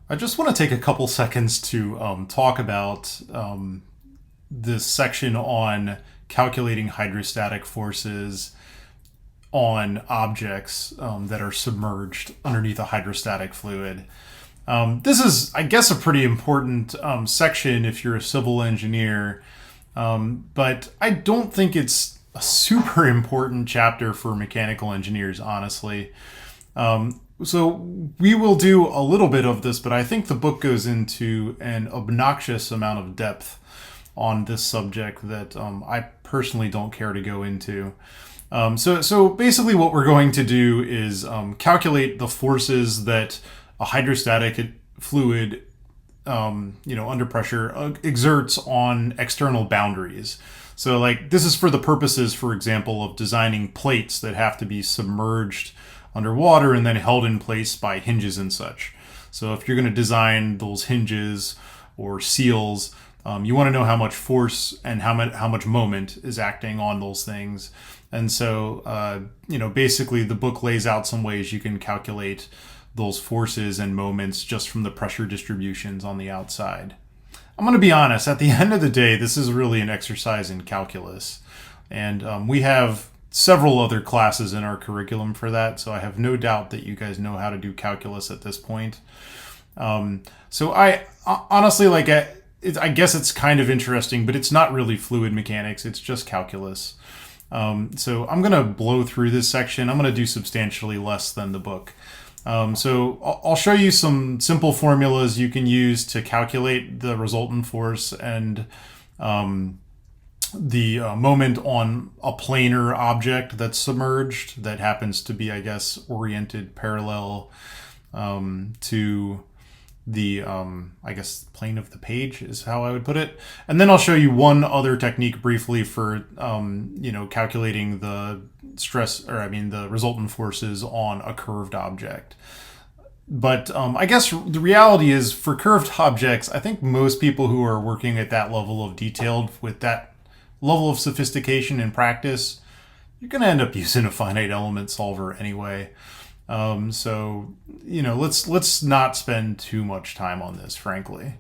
I just want to take a couple seconds to talk about this section on calculating hydrostatic forces on objects that are submerged underneath a hydrostatic fluid. This is, I guess, a pretty important section if you're a civil engineer, but I don't think it's a super important chapter for mechanical engineers, honestly. So we will do a little bit of this, but I think the book goes into an obnoxious amount of depth on this subject that I personally don't care to go into. So basically what we're going to do is calculate the forces that a hydrostatic fluid, under pressure exerts on external boundaries. So like this is for the purposes, for example, of designing plates that have to be submerged underwater and then held in place by hinges and such. So if you're going to design those hinges or seals, you want to know how much force and how much moment is acting on those things. And so, basically the book lays out some ways you can calculate those forces and moments just from the pressure distributions on the outside. I'm going to be honest, at the end of the day, this is really an exercise in calculus. And we have several other classes in our curriculum for that, so I have no doubt that you guys know how to do calculus at this point. So I honestly, I guess it's kind of interesting, but it's not really fluid mechanics, it's just calculus. So I'm going to blow through this section. I'm going to do substantially less than the book. So I'll show you some simple formulas you can use to calculate the resultant force and the moment on a planar object that's submerged that happens to be, I guess, oriented parallel to the, plane of the page is how I would put it. And then I'll show you one other technique briefly for, calculating the the resultant forces on a curved object. But I guess the reality is for curved objects, I think most people who are working at that level of detail with that level of sophistication in practice, you're going to end up using a finite element solver anyway. Let's not spend too much time on this, frankly.